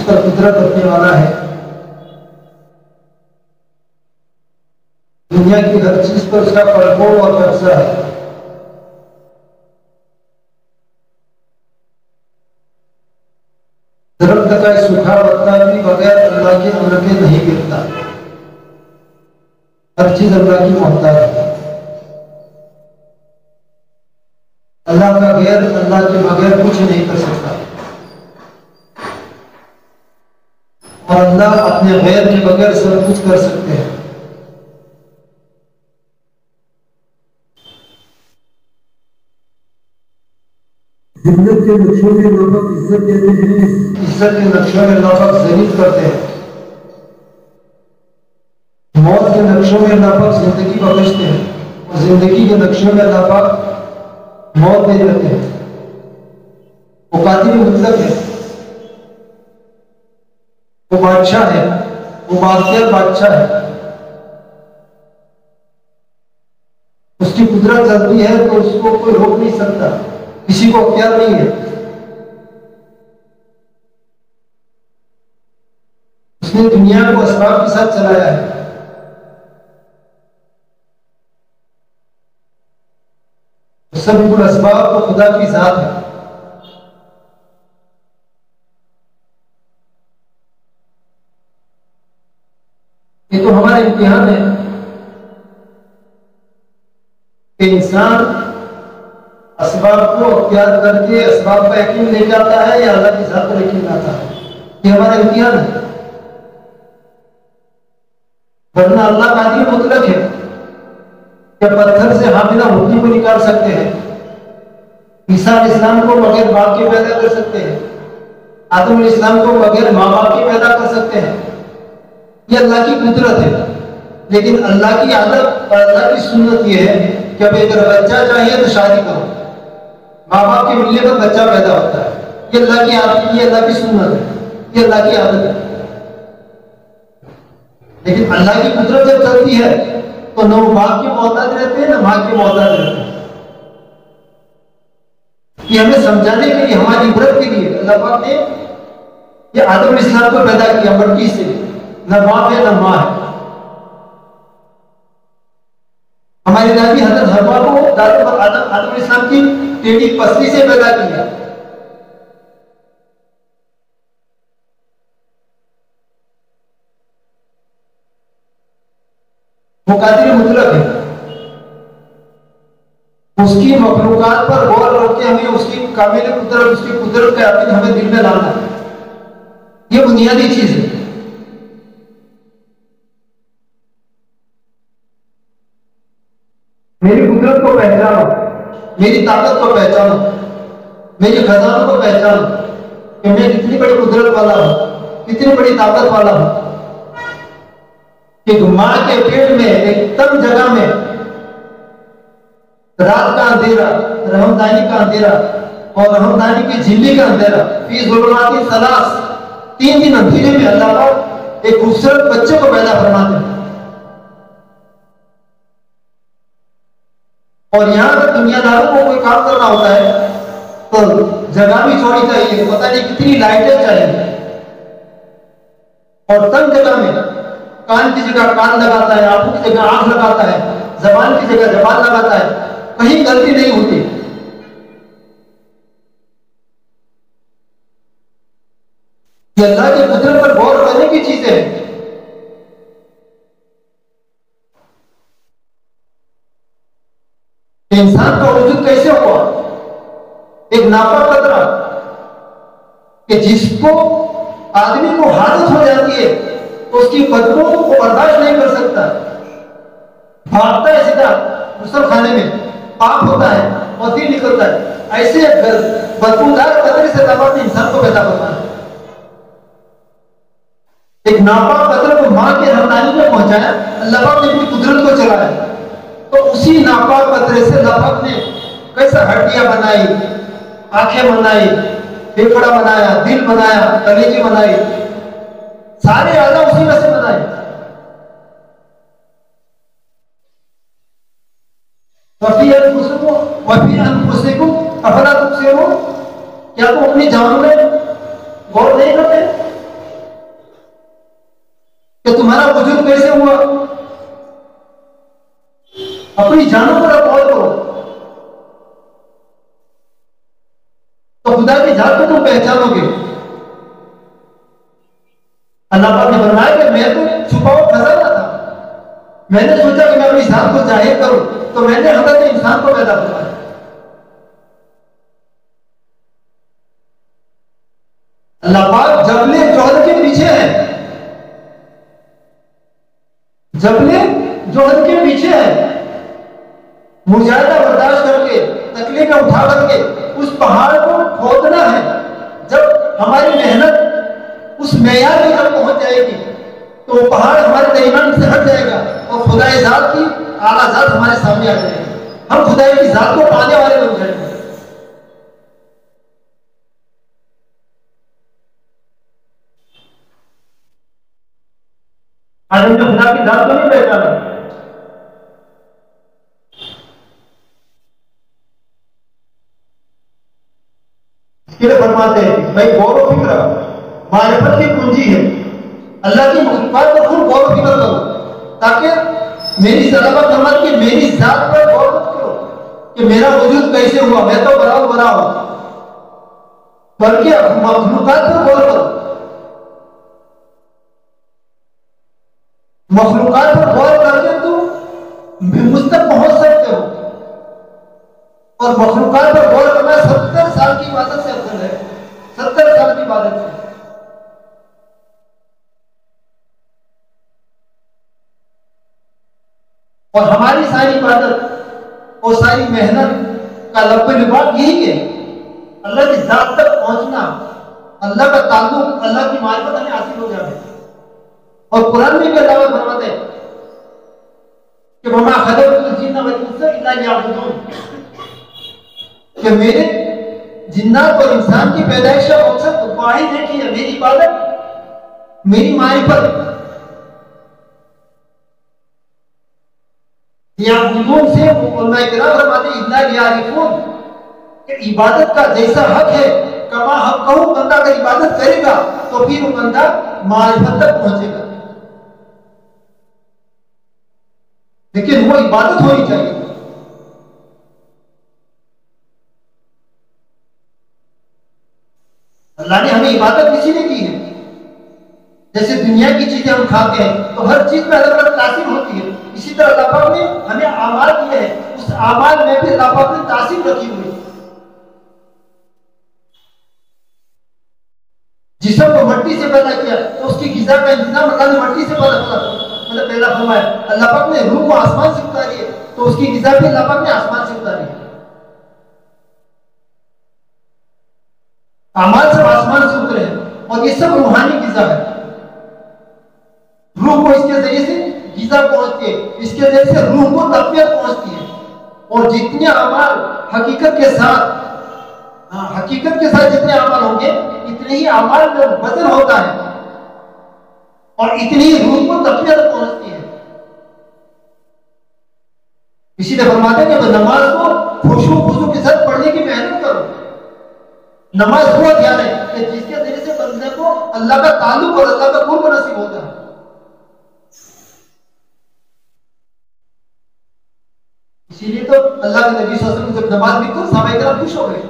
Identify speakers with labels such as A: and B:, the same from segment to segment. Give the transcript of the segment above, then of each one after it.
A: पर कुदरत रखने वाला है। दुनिया की हर चीज पर उसका कंट्रोल और कब्जा है। दरख्त का सूखा पत्ता भी बगैर अल्लाह के अमर के नहीं गिरता। हर चीज अल्लाह की मोहताज है। अल्लाह का गैर अल्लाह के बगैर कुछ नहीं कर सकता और अल्लाह अपने गैर के बगैर सब कुछ कर सकते हैं।
B: जिन्नत के नक्शों में नाफक इज्जत देते हैं,
A: इज्जत के नक्शों में नाफक जलील करते हैं। मौत के नक्शों में नाफक जिंदगी बख्शते हैं और जिंदगी के नक्शों में नाफक मौत दे देते हैं। वो कातिल मुतलक है, वो बादशाह है, वो बादशाह बादशाह है। उसकी कुदरत चलती है तो उसको कोई रोक नहीं सकता, किसी को अख्तियार नहीं है। उसने दुनिया को असबाब के साथ चलाया है। सब कुल असबाब तो खुदा की जात है। ये तो हमारा इम्तिहान है कि इंसान असबाब को अख्तियार करके असबाब का यकीन ले जाता है या अल्लाह की जात पर यकीन लाता है। ये हमारा इम्तिहान है। वरना अल्लाह कादिर मुतलक है, क्या पत्थर से हामिला मुर्गी को निकाल सकते हैं, ईसा इस्लाम को बगैर बाप के पैदा कर सकते हैं, आदम इस्लाम को बगैर माँ बाप के पैदा कर सकते हैं। ये अल्लाह की कुदरत है। लेकिन अल्लाह की आदत और अल्लाह की सुन्नत ये है कि अब अगर बच्चा चाहिए तो शादी करो, माँ बाप के मिलने पर बच्चा पैदा होता है। ये अल्लाह की आदत, ये अल्लाह की सुन्नत है, ये अल्लाह की आदत है। लेकिन अल्लाह की कुदरत जब चलती है तो न वो बाप के मोहताज रहते हैं न माँ के मोहताज रहते हैं। कि हमें समझाने के लिए, हमारी इबरत के लिए अल्लाह पाक ने ये आदम इस्लाम को पैदा किया मट्टी से। न बाप है न माँ है। हमारी दादी हजरत हव्वा को आदम इस्लाम की टेढ़ी पसली से पैदा किया। वो कादिर मुतलक है। उसकी मखलूकात पर गौर करके हमें उसकी कामिल कुदरत, उसकी कुदरत का यकीन हमें दिल में लाना है। ये बुनियादी चीज है। मेरी कुदरत को पहचानो, मेरी ताकत को पहचानो, मेरे खजानों को पहचानो कि मैं कितनी बड़ी कुदरत वाला हूं, कितनी बड़ी ताकत वाला हूं। कि मां के पेट में एक तंग जगह में रात का अंधेरा, रहमदानी का अंधेरा और रहमदानी की झिल्ली का अंधेरा, फी ज़ुलुमाती सलास, 3 दिन अंधेरे में अल्लाह पाक एक खूबसूरत बच्चे को पैदा फरमाते हैं। और यहां पर दुनियादारों को कोई काम करना होता है तो जगह भी छोड़ी चाहिए, पता नहीं कितनी लाइटें चाहिए। और तंग जगह में कान की जगह कान लगाता है, आंखों की जगह आंख लगाता है, जबान की जगह जबान लगाता है, कहीं गलती नहीं होती। ये अल्लाह की कुदरत पर गौर करने की चीजें हैं। इंसान का वजूद कैसे हुआ? एक नापाक कतरा कि जिसको आदमी को हादत हो जाती है तो उसकी बदबू को बर्दाश्त नहीं कर सकता, भागता है सीधा गुस्ल खाने में, पाप होता है और फिर निकलता है। ऐसे बदबूदार कतरे से अल्लाह ने इंसान को पैदा करना है। एक नापाक कतरे को मां के रहमदानी में पहुंचाया, अल्लाह ने अपनी कुदरत को चलाया। तो उसी नापाक कतरे से अल्लाह ने कैसा हड्डियां बनाई, आंखें बनाई, फेफड़ा बनाया, दिल बनाया, कलेजी बनाई, सारे आज़ा उसी में से बनाए। अफला तुबसिरून, क्या तुम अपनी जानों में गौर नहीं करते? वजूद कैसे हुआ? अपनी जानों पर गौर करो तो खुदा की जात को तुम पहचानोगे। अल्लाह पाक ने फरमाया कि मैं तो छुपाओ खजाना था, मैंने सोचा कि मैं अपनी जात को जाहिर करूं तो मैंने हजरत इंसान को पैदा किया। अल्लाह पाक जबले जोहर के पीछे है, जबले जोहर के पीछे है। मुजाहिदा बर्दाश्त करके तकलीफें उठा करके उस पहाड़ को खोदना है। जब हमारी मेहनत उस मेयार की तरफ पहुंच जाएगी तो वो पहाड़ हमारे दरमियान से हट जाएगा और खुदाई जात की आला जात हमारे सामने आ जाएगी। हम खुदाई की जात को पाने वाले लोग जाएंगे। आज हमने खुदा की जात को नहीं पहचाना। इसके लिए फरमाते हैं भाई गौर व फिक्र मारिफत की कुंजी है। अल्लाह की मखलूकात पर खूब गौर व फिक्र करो ताकि मेरी सलाबत फरमात की मेरी जात पर गौर मत करो कि मेरा वजूद कैसे हुआ, मैं तो बरा हूं, बल्कि मखलूकात पर गौर करो। मखलूकात पर गौर करके तुम मुझ तक पहुंच सकते हो। और मखलूकात पर गौर करना 70 साल की इबादत से अफजल है। 70 साल की इबादत से। और हमारी सारी इबादत और सारी मेहनत का लब्बे-लिबास यही है अल्लाह की जात तक पहुंचना, अल्लाह का ताल्लुक, अल्लाह की मारिफत हमें हासिल हो जाए। और कुरान में भी अल्लाह फरमाते हैं कि वमा खलक़तुल जिन्ना वल इंसा इल्ला लियअबुदून, कि मेरे जिन्नात और इंसान की पैदाइश का मकसद वाहिद है कि मेरी इबादत, मेरी मारिफत। लियअबुदून से उलमा इकराम फरमाते हैं इल्ला लियअरिफून, कि इबादत का जैसा हक है कमा हक कहूं, बंदा अगर इबादत करेगा तो फिर वो बंदा मारिफत तक पहुंचेगा। लेकिन वो इबादत होनी चाहिए। अल्लाह ने हमें इबादत इसीलिए की है। जैसे दुनिया की चीजें हम खाते हैं तो हर चीज में अलग अलग तासीर होती है, इसी तरह अल्लाह पाक ने हमें आमाल दिए हैं, उस आमाल में भी अल्लाह पाक ने तासीर रखी हुई है। जिस्म को मट्टी से पैदा किया तो उसकी ग़िज़ा का इंतजाम अल्लाह ने मट्टी से पैदा फरमाया। अल्लाह पाक ने रूह को आसमान से उतारी है तो उसकी ग़िज़ा भी अल्लाह पाक ने आसमान से उतारी है। आमाल सब आसमान से उतरे हैं और ये सब रूहानी ग़िज़ा है। रूह को इसके जरिए से ग़िज़ा पहुंचती है, इसके जरिए से रूह को तक़वियत पहुंचती है। और जितने अमाल हकीकत के साथ जितने अमाल होंगे इतने ही अमाल में वजन होता है और इतनी ही रूह को तक़वियत पहुंचती है। इसीलिए फरमाते हैं कि नमाज को खुशू के साथ पढ़ने की मेहनत करो। नमाज वो ध्यान है कि जिसके जरिए से बंदे को अल्लाह का ताल्लुक और अल्लाह का कुर्ब नसीब होता है। इसीलिए तो अल्लाह के नबी सल्लल्लाहु अलैहि वसल्लम जब नमाज भी तो सहाबाए किराम खुश हो गए,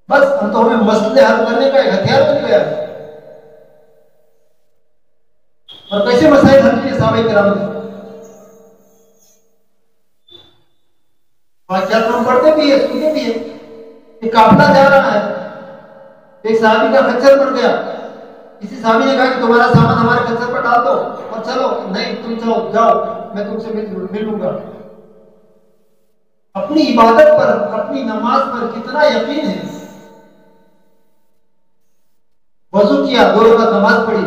A: बस हम तो हमें मसले हल करने का एक हथियार मिल गया। और कैसे मसाइल हल किए सहाबाए किराम ने? वाक़ियात हम पढ़ते भी है, सुनते भी है। एक काफिला जा रहा है, एक सहाबी का खच्चर पड़ गया। किसी सहाबी ने कहा कि तुम्हारा सामान हमारे खच्चर पर डाल दो और चलो। नहीं, तुम जाओ, मैं तुमसे मिलूंगा। अपनी इबादत पर, अपनी नमाज पर कितना यकीन है। वजू किया, 2 रकात नमाज पढ़ी,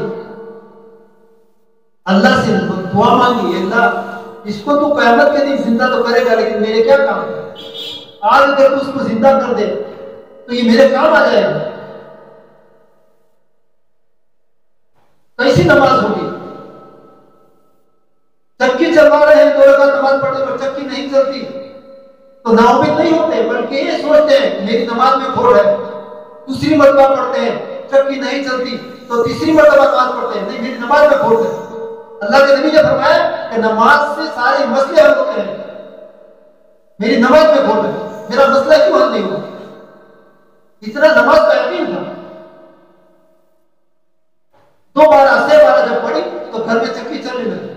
A: अल्लाह से दुआ मांगी, अल्लाह इसको तो क़यामत के दिन जिंदा तो करेगा लेकिन मेरे क्या काम है? आज अगर तू उसको जिंदा कर दे तो ये मेरे काम आ जाएगा। कैसी नमाज होगी? चक्की चलवा रहे हैं, 2 रकात नमाज पढ़ने पर चक्की नहीं चलती तो नाउमीद नहीं होते, बल्कि ये सोचते हैं मेरी नमाज में खोट है। दूसरी मरतबा पढ़ते हैं, चक्की नहीं चलती तो तीसरी मरतबा नमाज पढ़ते हैं, नहीं मेरी नमाज में खोट है। अल्लाह के नबी ने फरमाया कि नमाज से सारे मसले हल होते हैं, मेरी नमाज में खोट है, मेरा मसला क्यों हल नहीं हुआ? इतना नमाज का यकीन था। 2 बारह से 12 जब पढ़ी तो घर में चक्की चलने लगी।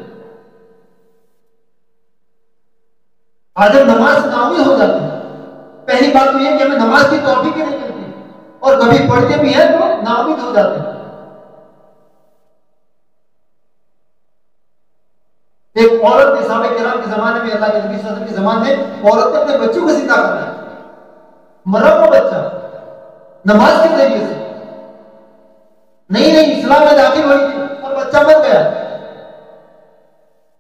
A: आज हम नमाज से नाउमीद हो जाते हैं। पहली बात तो यह कि हमें नमाज की तौफीक ही नहीं मिलती, और कभी पढ़ते भी हैं तो नाउमीद हो जाते हैं। एक औरत ने साहबे किराम के जमाने में, अल्लाह के नबी सल्लल्लाहु अलैहि वसल्लम के जमाने में, औरत ने अपने बच्चों को जिंदा करना है, मरा हुआ बच्चा, नमाज के जरिए से। नहीं इस्लाम में दाखिल हुई थी और बच्चा मर गया।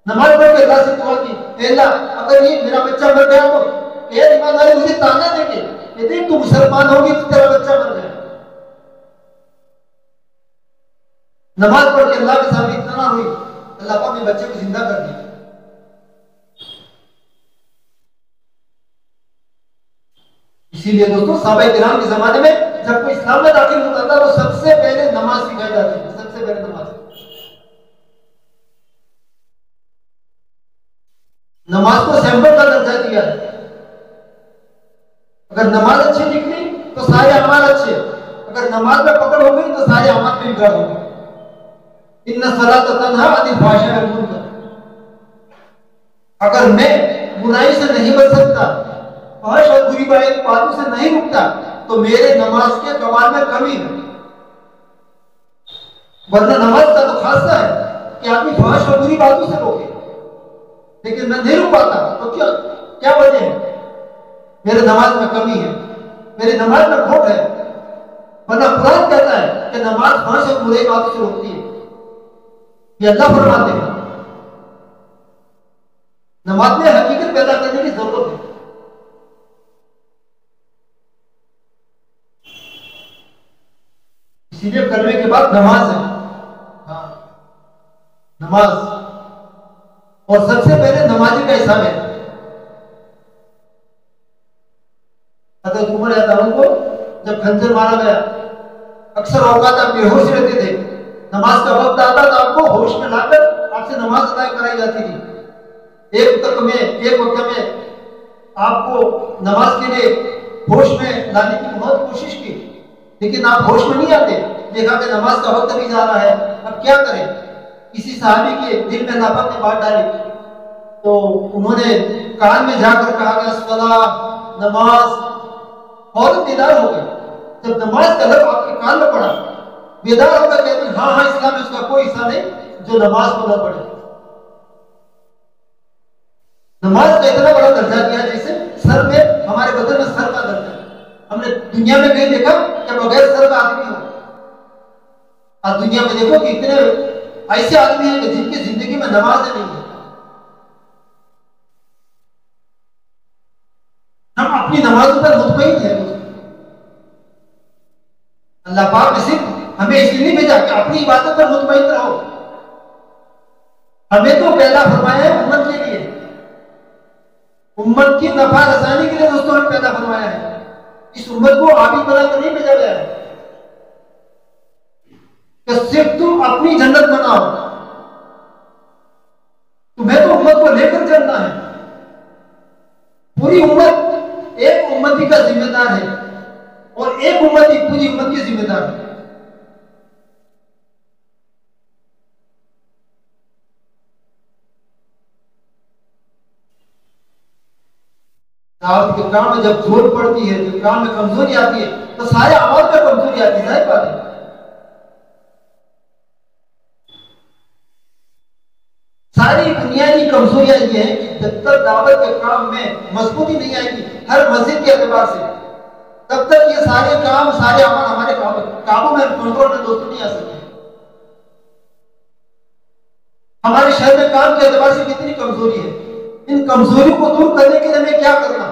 A: नमाज पढ़ के अल्लाह से दुआ की, अल्लाह अगर ये मेरा बच्चा मर गया तो ये ईमान वाले मुझे ताना देंगे, यदि तू मुसलमान होगी तो तेरा बच्चा मर गया। नमाज पढ़ के अल्लाह के सामने इतना हुई, अल्लाह पाक ने बच्चे को जिंदा कर दिया। इसीलिए दोस्तों सहाबा किराम के जमाने में जब कोई इस्लाम में दाखिल होता था तो सबसे पहले नमाज सिखाई जाती थी, सबसे पहले नमाज। नमाज को सैंपल का दर्जा दिया है। अगर नमाज अच्छी निकली तो सारे अमाल अच्छे, अगर नमाज में पकड़ हो गई तो सारे अमाल में बिगाड़ हो गए। इन्ना सलात तन्हा अनिल फाहिशा वल मुनकर। अगर मैं बुराई से नहीं बच सकता, फहश और बुरी बातों से नहीं रुकता, तो मेरे नमाज के कमाल में कमी है। वरना नमाज का तो खासा है कि आदमी फहश और बुरी बातों से रोके, लेकिन मैं नहीं रुक पाता, तो क्या वजह है? मेरे नमाज में कमी है, मेरी नमाज में खोट है। वरना कुरान कहता है कि नमाज फहश और बुरी बातों से रोकती है, ये अल्लाह फरमाते हैं। नमाज में हकीकत पैदा करने की जरूरत है। इसीलिए कलमे के बाद नमाज है। हाँ, नमाज, और सबसे पहले नमाजी का हिसाब है। हज़रत उमर रज़ियल्लाहु अन्हु को जब खंजर मारा गया, अक्सर औकात आप बेहोश रहते थे, नमाज का वक्त आता तो आपको होश में लाकर आपसे नमाज अदा कराई जाती थी। एक वक्त में आपको नमाज के लिए होश में लाने की बहुत कोशिश की, लेकिन आप होश में नहीं आते। देखा कि नमाज का वक्त भी जा रहा है, अब क्या करें? किसी सहाबी के दिल में अल्लाह पाक ने बात डाली, तो उन्होंने कान में जाकर कहा कि अस्सलाह, नमाज। फौरन बेदार हो गए। जब नमाज का लफ्ज़ आपके कान में पड़ा, बेदार होकर कहते हैं हाँ इस्लाम में उसका कोई हिस्सा नहीं जो नमाज को न पढ़े। नमाज का इतना बड़ा दर्जा दिया जैसे सर में, हमारे बदन में सर का दर्जा। हमने दुनिया में कहीं देखा कि बगैर सर का आदमी हो? आज दुनिया में देखो कि इतने ऐसे आदमी हैं कि जिनकी जिंदगी में नमाज नहीं है। हम अपनी नमाजों पर मुतमईन हैं। अल्लाह पाक ने सिर्फ हमें इसलिए नहीं भेजा कि अपनी इबादत पर मुतमईन रहो। हमें तो पैदा फरमाया है उम्मत के लिए, उम्मत की नफा रसानी के लिए दोस्तों हमें पैदा फरमाया है। इस उम्मत को आबिद बनाकर नहीं भेजा गया है कि सिर्फ तुम अपनी जन्नत बनाओ। तुम्हें तो उम्मत को लेकर चलना है। पूरी उम्मत एक उम्मती का जिम्मेदार है और एक उम्मती पूरी उम्मत की जिम्मेदार है। दावत के काम में जब जोर पड़ती है, जब काम में कमजोरी आती है, तो सारे अमाल में कमजोरी आती है। जाहिर बात है। सारी बुनियादी कमजोरियां ये हैं कि जब तक दावत के काम में मजबूती नहीं आएगी हर मस्जिद के एतबार से, तब तक ये सारे काम, सारे अमल हमारे काबू में, कंट्रोल में दोस्तों नहीं आ सकते। हमारे शहर में काम के एतबार से कितनी कमजोरी है। इन कमजोरियों को दूर करने के लिए हमें क्या करना?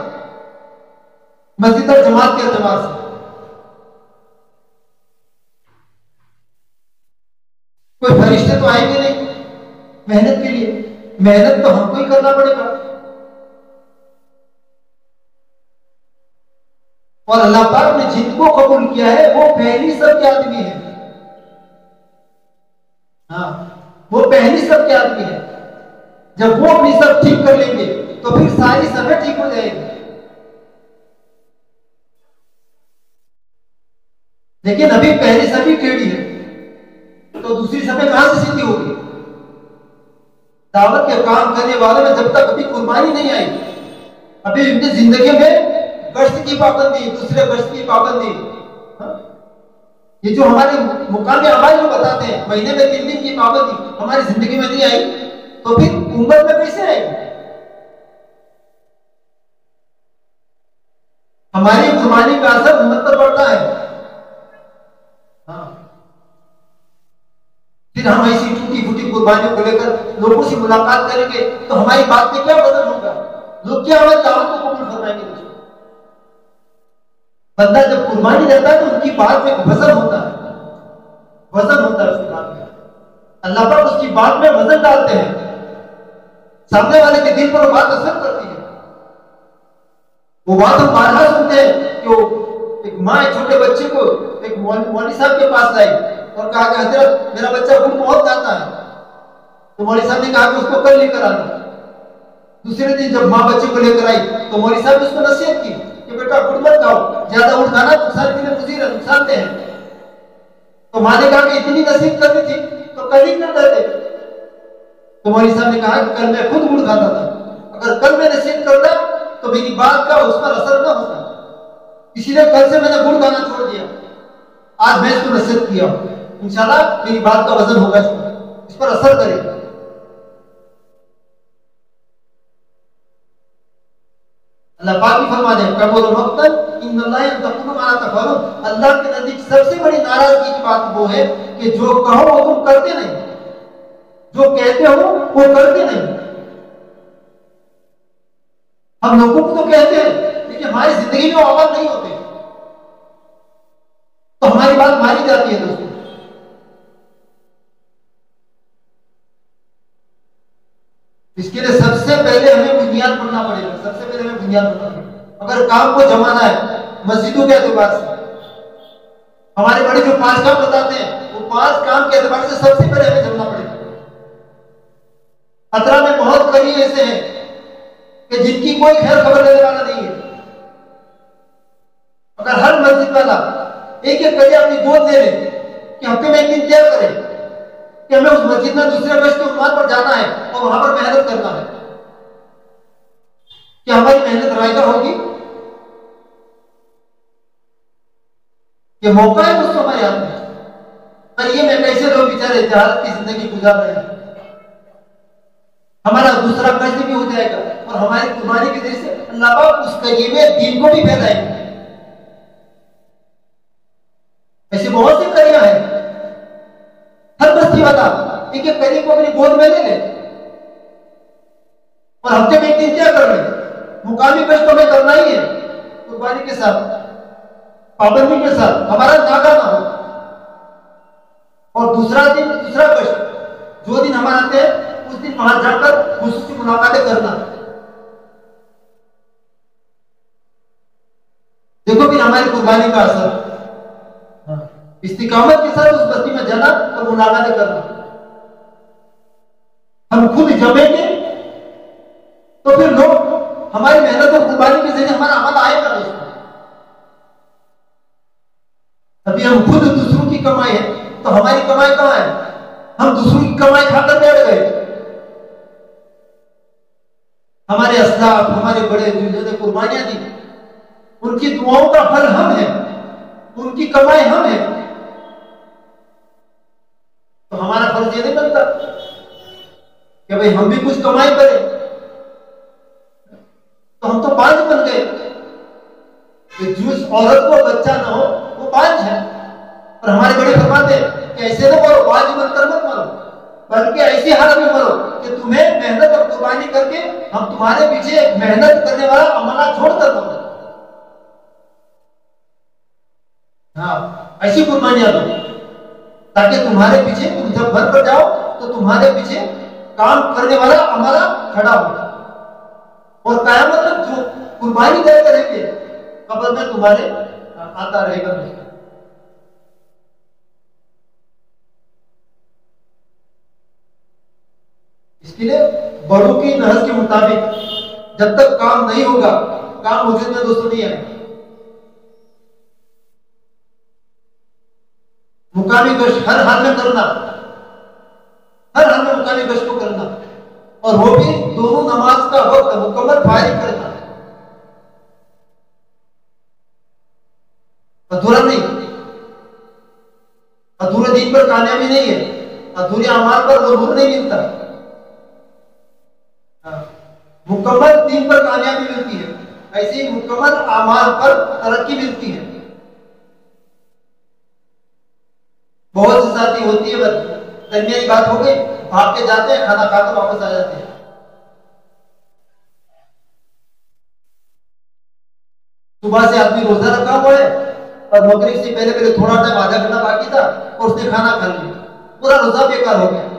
A: मस्जिद और जमात के एतबार से कोई फरिश्ते तो आएंगे नहीं मेहनत के लिए, मेहनत तो हमको ही करना पड़ेगा। और अल्लाह पाक ने जिनको कबूल किया है वो पहली सबके आदमी है। हाँ, वो पहली सबके आदमी है। जब वो अपनी सब ठीक कर लेंगे तो फिर सारी सभें ठीक हो जाएगी। लेकिन अभी पहली सभी टेढ़ी है तो दूसरी सभें कहां से सीधी होगी? दावत के काम करने वाले में जब तक अभी कुर्बानी नहीं आई, अभी इनकी जिंदगी में गश्त की पाबंदी, दूसरे गश्त की पाबंदी, ये जो हमारे मुकामी आवाज में बताते हैं महीने में 3 दिन की पाबंदी हमारी जिंदगी में नहीं आई तो फिर उम्मत में कैसे आएगी? हमारी कुर्बानी का असर उम्मत पर पड़ता है। हाँ, फिर हम ऐसी टूटी फूटी कुर्बानियों को लेकर लोगों से मुलाकात करेंगे तो हमारी बात में क्या बदल होगा? लोग क्या हमारी दावत को कबूल फरमाएंगे? बंदा जब कुर्बानी देता है तो उनकी बात में वजन होता है, वजन होता है उसकी बात में। अल्लाह पाक उसकी बात में वजन डालते हैं, सामने वाले के दिल पर वो बात असर करती है। वो बात हम बारहा सुनते हैं कि एक माँ छोटे बच्चे को एक मौलवी साहब के पास लाई और कहा कि हजरत मेरा बच्चा गुड़ बहुत खाता है। तो मौलवी साहब ने कहा कि उसको कल लेकर आना। दूसरे दिन जब माँ बच्चे को लेकर आई तो मौलवी साहब ने उसको नसीहत की कि बेटा गुड़ मत खाओ, ज्यादा गुड़ खाना नुकसान के लिए मुझे नुकसान दे है। तो माँ ने कहा कि इतनी नसीहत करनी थी तो कल ही कर देते। तो मौलवी साहब ने कहा कि कल मैं खुद गुड़ खाता था, अगर कल मैं नसीहत करता तो मेरी बात का उस पर असर न होता, इसीलिए कल से मैंने गुड़ खाना छोड़ दिया। आज मैं इसको नसीहत किया, इंशाल्लाह मेरी बात का वजन होगा, इस पर असर करेगा। अल्लाह पाक भी फरमाते हैं कबूल मक्तल इन्नल्लाह यंतक़िमु मा तफ़अलून। अल्लाह के नजदीक सबसे बड़ी नाराजगी की बात वो है कि जो कहो वो तुम करते नहीं, जो कहते हो वो करते नहीं। हम लोगों को तो कहते हैं लेकिन हमारी जिंदगी में वो अमल नहीं होते, तो हमारी बात मारी जाती है। दोस्तों, इसके लिए सबसे पहले हमें बुनियाद पढ़ना पड़ेगा, सबसे पहले हमें बुनियाद पढ़ना पड़ेगा। अगर काम को जमाना है मस्जिदों के एतबार से, हमारे बड़े जो 5 काम बताते हैं वो 5 काम के एतबार से सबसे पहले हमें जमना पड़ेगा। खतरा में बहुत करीब ऐसे हैं कि जिनकी कोई खैर खबर लेने वाला नहीं है। अगर हर मस्जिद वाला एक एक करके अपनी गोद ले ले कि हफ्ते में एक दिन तय करे कि हमें उस मस्जिद में दूसरे गश्त के उन्वान पर जाना है और वहां पर मेहनत करना है, क्या हमारी मेहनत रायगा होगी? ये मौका है दोस्तों हमारे हाथ में। पर ये मैं कैसे लोग बेचारे जहालत की जिंदगी गुजार रहे हैं। हमारा दूसरा गश्त भी हो जाएगा और हमारी कुर्बानी के जरिए से अल्लाह पाक उस करीमे दीन को भी फैलाएंगे। ऐसे बहुत से करिया है, हर बस्ती वाला एक एक करी को अपनी गोद में ले ले और हफ्ते में एक दिन क्या कर ले, मुकामी गश्त हमें करना ही है कुर्बानी के साथ, पाबंदी के साथ, हमारा नागा ना हो। और दूसरा दिन दूसरा गश्त जो दिन हमारे आते हैं उस दिन वहां जाकर खुसूसी मुलाकातें करना। देखो फिर हमारी कुर्बानी का असर, इस्तिकामत के साथ उस बस्ती में जाना और मुलाकातें करना। हम खुद जमेंगे तो फिर लोग हमारी मेहनत और कुर्बानी के जरिए हमारा अमल आएगा। दोस्तों, अभी हम खुद दूसरों की कमाई है तो हमारी कमाई कहां है? हम दूसरों की कमाई खाकर बैठ गए। हमारे असलाफ, हमारे बड़े जिन्होंने कुर्बानियां दी, उनकी दुआओं का फल हम हैं, उनकी कमाई हम हैं। तो हमारा फर्ज ये नहीं बनता कि भाई हम भी कुछ कमाई करें? तो हम तो बांझ बन गए कि जिस औरत को बच्चा ना हो वो बांझ है। और हमारे बड़े फरमाते हैं कि ऐसे ना मरो, बांझ बनकर मत मरो, बल्कि ऐसी हालत में मरो कि तुम्हें मेहनत और कुर्बानी करके हम तुम्हारे पीछे मेहनत करने वाला अमला छोड़कर मरो। हाँ, ऐसी कुर्बानियां दो ताकि तुम्हारे पीछे तुम जब घर पर जाओ तो तुम्हारे पीछे काम करने वाला हमारा खड़ा हो। और कयामत तक जो कुर्बानी देते रहेंगे कब्र में तुम्हारे आता रहेगा दोस्तों। इसके लिए बड़ों की नहज के मुताबिक जब तक काम नहीं होगा, काम वजूद में दोस्तों नहीं आएगा। मुकामी गश्त हर हाल में करना, हर हाल में मुकामी गश्त को करना, और वो भी दोनों नमाज का वक्त मुकम्मल फारिग करना, अधूरा नहीं। अधूरे दिन पर कामयाबी नहीं है, अधूरे अमाल पर वो नूर नहीं मिलता। मुकम्मल दिन पर कामयाबी मिलती है, ऐसे ही मुकम्मल अमाल पर तरक्की मिलती है। बहुत सी साथी होती है, बस दरमियानी बात हो गई, भाग के जाते हैं, खाना खाकर वापस आ जाते हैं। सुबह से आदमी रोजा रखा हुआ है और मगरिब से पहले पहले थोड़ा टाइम, आधा घंटा बाकी था और उसने खाना खा लिया, पूरा रोजा बेकार हो गया।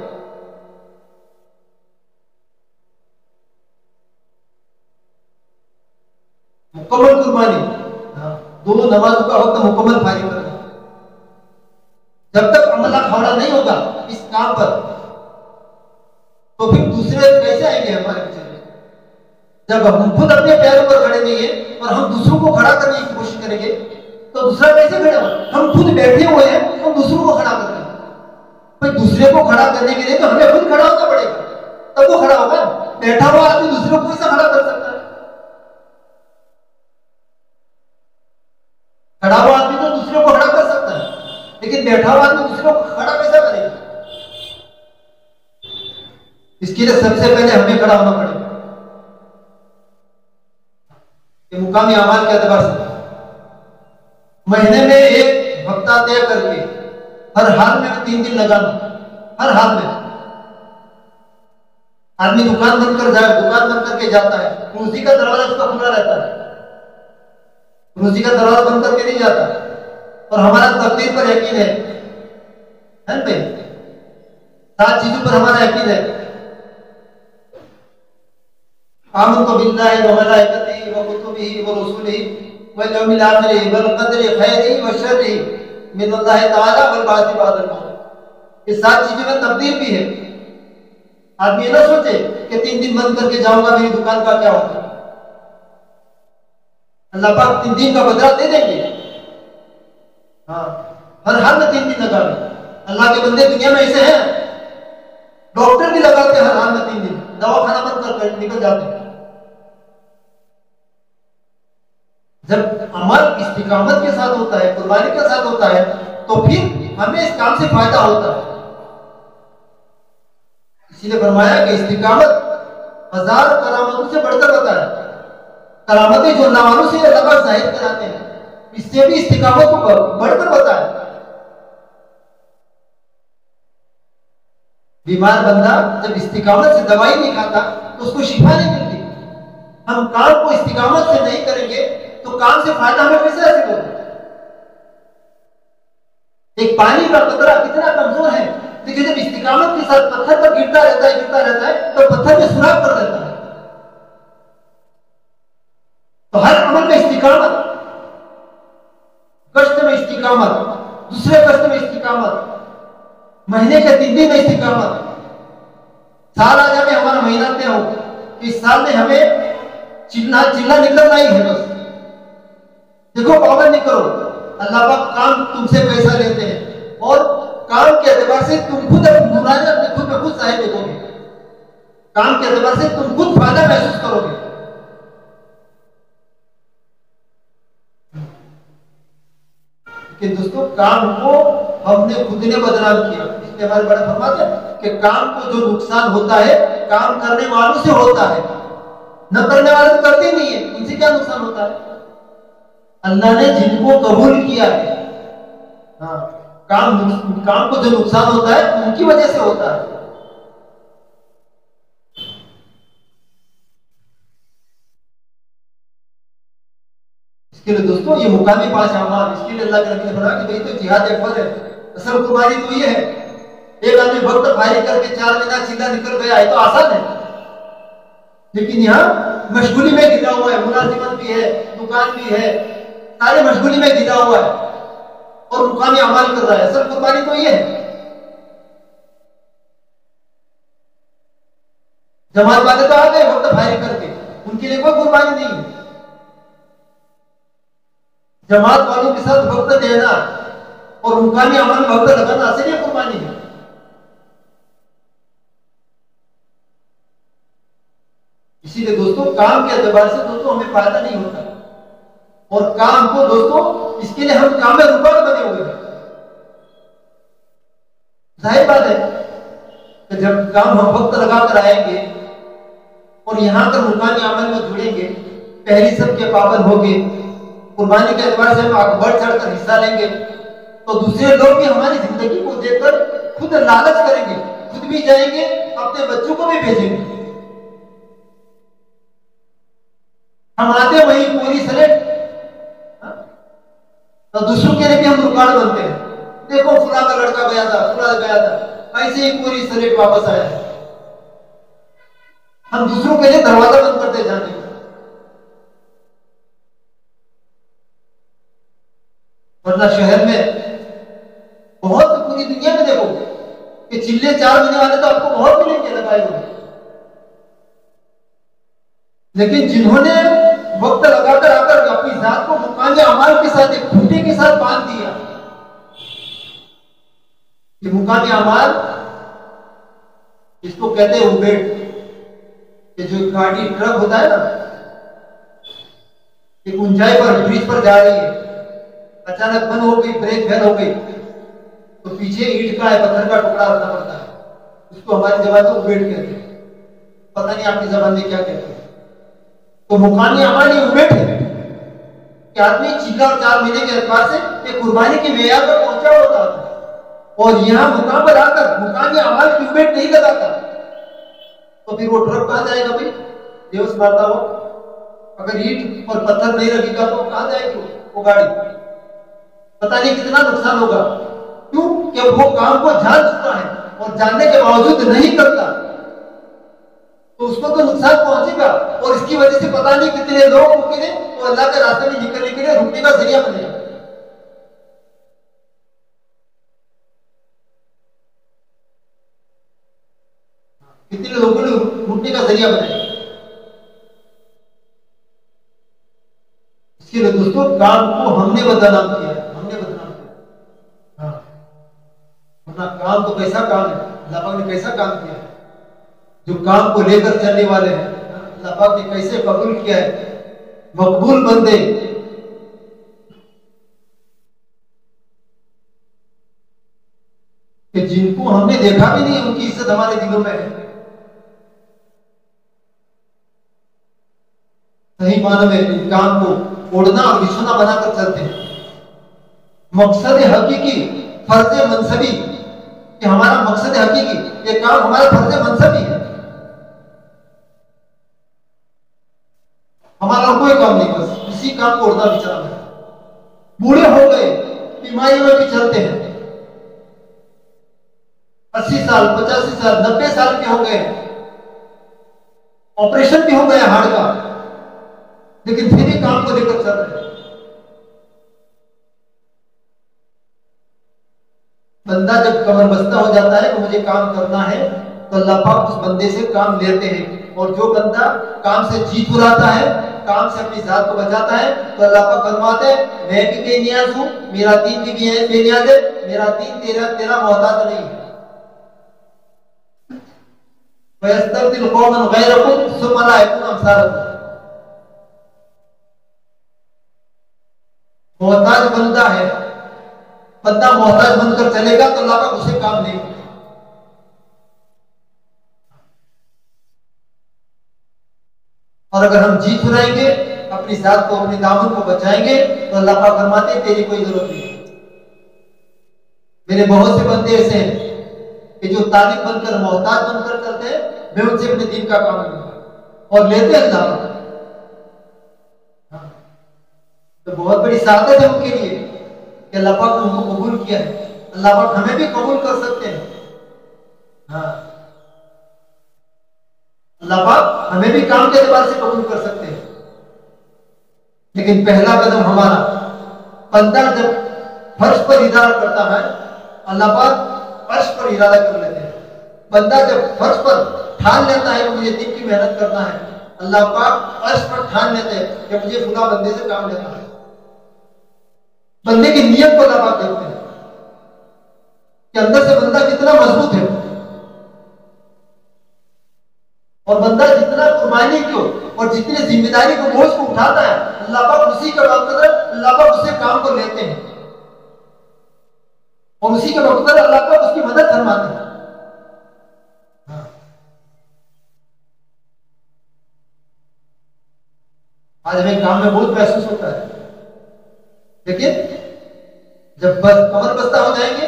A: मुकम्मल कुर्बानी, दोनों नमाजों का वक्त मुकम्मल फारिग करना। जब तक अमला खड़ा नहीं होगा इस काम पर, तो फिर दूसरे कैसे आएंगे हमारे पीछे? जब हम खुद अपने पैरों पर खड़े नहीं है और हम दूसरों को खड़ा करने की कोशिश करेंगे, तो दूसरा कैसे खड़ा होगा? हम खुद बैठे हुए हैं, हम दूसरों को खड़ा कर रहे हैं। भाई दूसरे को खड़ा करने के लिए तो हमें खुद खड़ा होना पड़ेगा, तब वो खड़ा होगा। बैठा हुआ आदमी दूसरे को कैसे खड़ा कर सकता है? खड़ा हुआ आदमी तो दूसरे को खड़ा कर सकता है, लेकिन बैठा हुआ आदमी दूसरे को खड़ा कैसे करेगा? इसके लिए सबसे पहले हमें खड़ा होना पड़ेगा। ये मुकामी अमाल के एतबार से महीने में एक हफ्ता तय करके हर हाल में 3 दिन लगाना, हर हाल में। आदमी दुकान बंद कर जाए, दुकान बंद करके जाता है, रोजी का दरवाजा उसका खुला रहता है, रोजी का दरवाजा बंद करके नहीं जाता। और हमारा तकदीर पर यकीन है ना भाई, 7 चीजों पर हमारा यकीन है। आमन्तु बिल्लाहि व मलाइकतिही व कुतुबिही व रुसुलिही वल यौमिल आखिर वल क़द्रि खैरिही व शर्रिही मिनल्लाहि तआला वल बाअस बअदल मौत। ये 7 चीजों में तकदीर भी है। आदमी ना सोचे कि 3 दिन बंद करके जाऊंगा, मेरी दुकान का क्या होगा। अल्लाह पाक 3 दिन का बदला दे देंगे। हाँ, हर हाल में 3 दिन लगा ले। अल्लाह के बंदे दुनिया में ऐसे हैं, डॉक्टर भी लगाते हैं हर हाल में 3 दिन, दवाखाना बंद कर निकल जाते हैं। जब अमल इस्तिकामत के साथ होता है, कुर्बानी के साथ होता है, तो फिर हमें इस काम से फायदा होता है। इसीलिए फरमाया कि इस्तिकामत 1000 करामतों से बढ़कर बताया। करामतें जो अल्लाह वालों से अल्लाह जाहिर कराते हैं, इससे भी इस्तिकामत को बढ़कर बताया। बीमार बंदा जब इस्तिकामत से दवाई नहीं खाता तो उसको शिफा नहीं मिलती। हम काम को इस्तिकामत से नहीं करेंगे तो काम से फायदा हमें कैसे हासिल होगा? एक पानी का कतरा कितना कमजोर है, लेकिन जब इस्तिकामत के साथ पत्थर पर गिरता रहता है तो पत्थर में सुराख कर देता है। तो हर अमल में इस्तिकामत, गश्त में इस्तिकामत, दूसरे गश्त में इस्तिकामत, महीने के 3 दिन में इस्तिकामत, साल आ जाए हमारा महीना तय हो कि इस साल में हमें चिल्ला निकलना ही है। बस देखो, पाबंदी करो। अल्लाह पाक काम तुमसे पैसा लेते हैं और काम के एतबार से तुम खुद नूरानी अपने खुद में खुद जाहिर देखोगे। काम के एतबार से तुम खुद फायदा महसूस करोगे। लेकिन दोस्तों, काम को हमने खुद ने बदनाम किया। इसलिए हमारे बड़े फरमाते हैं कि काम को जो नुकसान होता है काम करने वालों से होता है, न करने वाले तो करते नहीं है, उनसे क्या नुकसान होता है? अल्लाह ने जिनको कबूल किया है, हाँ, काम को जो नुकसान होता है उनकी वजह से होता है। इसके लिए दोस्तों ये मुकामी 5 अमाल, इसके लिए अल्लाह के नबी ने बताया कि भाई तो जिहाद अकबर है। असल कुर्बानी तो ये है, एक आदमी वक्त फारिग करके 4 महीना सीधा निकल गया है तो आसान है, लेकिन यहाँ मशगूली में गिरा हुआ है, मुलाजिमत भी है, दुकान भी है, सारे मशगूली में घिरा हुआ है और मुकामी अमाल कर रहा है। असल कुर्बानी तो ये है। जमात वाले तो आ गए वक्त फायरिंग करके, उनके लिए कोई कुर्बानी नहीं है। जमात वालों के साथ वक्त देना और मुकामी अमल में वक्त लगाना असली कुर्बानी है। इसीलिए दोस्तों काम के एतबार से दोस्तों हमें फायदा नहीं होता, और काम को दोस्तों इसके लिए हम काम में रुकावट बने हुए हैं। जाहिर बात है कि जब काम हम वक्त लगाकर आएंगे और यहां कर मुकामी अमल में जुड़ेंगे, पहली सब के पाबंद होंगे, कुर्बानी के एतबार से हम बढ़ चढ़कर हिस्सा लेंगे, तो दूसरे लोग भी हमारी जिंदगी को देखकर खुद लालच करेंगे, खुद भी जाएंगे, अपने बच्चों को भी भेजेंगे। हम आते वही पूरी सलेट, तो दूसरों के लिए भी हम रुकावट बनते हैं। देखो फुला का लड़का गया था, फुला गया था, ऐसे ही पूरी सलेट वापस आया है। हम दूसरों के लिए दरवाजा बंद करते जाते हैं। वरना शहर में बहुत पूरी दुनिया में देखो कि चिल्ले 4 महीने वाले तो आपको बहुत मिलेंगे लगाए हुए, लेकिन जिन्होंने वक्त लगाकर आकर अपनी जात को मुकामी अमाल के साथ एक खूंटे के साथ बांध दिया, ये मुकामी अमाल इसको कहते हैं उबेड़। ये जो गाड़ी ट्रक होता है ना, एक ऊंचाई पर ब्रिज पर जा रही है, अचानक बंद हो गई, ब्रेक फेल हो गई, तो पीछे ईंट का है, पत्थर का टुकड़ा रखना पड़ता है। उसको हमारी जबान में उबेड़ कहते हैं, पता नहीं आपकी जबान में क्या कहते हैं। तो मुकामी अमाल ये उबेड़ है कि आदमी चीला और 4 महीने के एतबार से एक कुर्बानी के मेयार पर पहुंचा होता है, और यहां मुकाम पर आकर मुकामी अमाल की उबेड़ नहीं लगाता, तो फिर वो ट्रक कहां जाएगा भाई? देवस मारता हो, अगर ईंट और पत्थर नहीं रखेगा तो कहां जाएगी वो गाड़ी? पता नहीं कितना नुकसान होगा। क्यों? कि वो काम को जान चुका है और जानने के बावजूद नहीं करता, तो उसको तो नुकसान पहुंचेगा, और इसकी वजह से पता नहीं कितने लोग के लिए तो अल्लाह के रास्ते में निकलने के लिए रुकने का जरिया बनेगा। कितने लोगों ने रुकने का जरिया बनाया। इसके लिए दोस्तों काम को हमने बदनाम किया है, हमने बदनाम किया। हाँ, वरना काम तो कैसा काम है, अल्लाह पाक ने कैसा काम किया है। जो काम को लेकर चलने वाले हैं, अल्लाह पाक ने कैसे कबूल किया है, मकबूल बंदे। कि जिनको हमने देखा भी नहीं, उनकी इज्जत हमारे दिलों में है। सही मानो में काम को ओढ़ना और बिछोना बनाकर चलते हैं। मकसद हकीकी, फर्ज मनसबी, कि हमारा मकसद हकीकी, ये काम हमारा फर्ज मनसबी है। हमारा कोई काम नहीं, बस इसी काम को ओढ़ना बिछाना है। बूढ़े हो गए, बीमारियों में भी चलते हैं, 80 साल 85 साल 90 साल के हो गए, ऑपरेशन भी हो गया हार्ट का, लेकिन फिर भी काम को लेकर चल रहे हैं। बंदा जब कमर बस्ता हो जाता है कि मुझे काम करना है, तो अल्लाह पाक उस बंदे से काम लेते हैं। और जो बंदा काम से जी चुराता है, काम से अपनी जात को बचाता है, तो अल्लाह पाक फरमाते हैं मैं भी बेनियाज हूं, मेरा दीन भी बेनियाज है, मेरा दीन तेरा मोहताज नहीं है। फयस्तब्दिल कौमन गैरकुम सुम्मा ला यकुन अमसालकुम। मोहताज बंदा है, बंदा मोहताज बनकर चलेगा तो अल्लाह का उसे काम नहीं। और अगर हम जी चुराएंगे, अपनी जात को, अपने दामन को बचाएंगे, तो अल्लाह पाक फरमाते हैं तेरी कोई जरूरत नहीं। मेरे बहुत से बंदे ऐसे हैं कि जो तालिब बनकर मोहताज बनकर चलते हैं, मैं उनसे अपने दीन का काम लूंगा और लेते हैं अल्लाह। तो बहुत बड़ी सादत है उनके लिए कि अल्लाह पाक ने उनको कबूल किया है। अल्लाह पाक हमें भी कबूल कर सकते हैं। हाँ, अल्लाह पाक हमें भी काम के एतबार से कबूल कर सकते हैं, लेकिन पहला कदम हमारा बंदा जब फर्श पर इरादा करता है, अल्लाह पाक फर्श पर इरादा कर लेते हैं। बंदा जब फर्श पर ठान लेता है कि मुझे दिन की मेहनत करना है, अल्लाह पाक फर्श पर ठान लेते हैं कि मुझे खुदा बंदे से काम लेना है। बंदे की नियत को अल्लाह पाक देखते हैं कि अंदर से बंदा कितना मजबूत है, और बंदा जितना कुर्बानी को और जितनी जिम्मेदारी को बोझ को उठाता है, अल्लाह पाक उसी के बकदर अल्लाह पाक उससे काम को लेते हैं और उसी के बकदर अल्लाह पाक उसकी मदद फरमाते हैं। आज हमें काम में बहुत महसूस होता है, लेकिन जब बस कमर बस्ता हो जाएंगे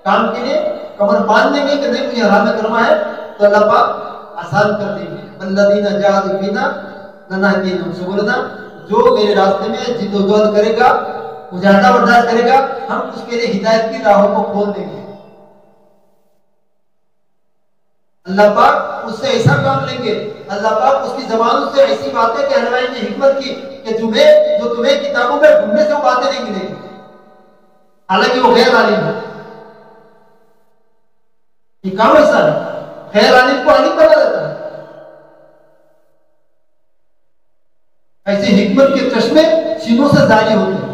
A: काम के लिए, कमर बांध देंगे कि नहीं मुझे आराम में करना है, तो अल्लाह पाक आसान कर देंगे। वल्लज़ीना जाहदू फीना लनहदीनहुम सुबुलना, जो मेरे रास्ते में जिद्दोजहद करेगा, मुजाहिदा बर्दाश्त करेगा, हम उसके लिए हिदायत की राहों को खोल देंगे। अल्लाह पाक उससे ऐसा काम लेंगे, अल्लाह पाक उसकी जबान से ऐसी बातें कहलवाएंगे हिकमत की कि जो तुम्हें किताबों में ढूंढने से वो बातें नहीं मिलेगी, हालांकि वो गैर आलिम है। ये काम ऐसा है, गैर आलिम को आलिम बना देता है। ऐसे हिकमत के चश्मे सीनों से जारी होते हैं।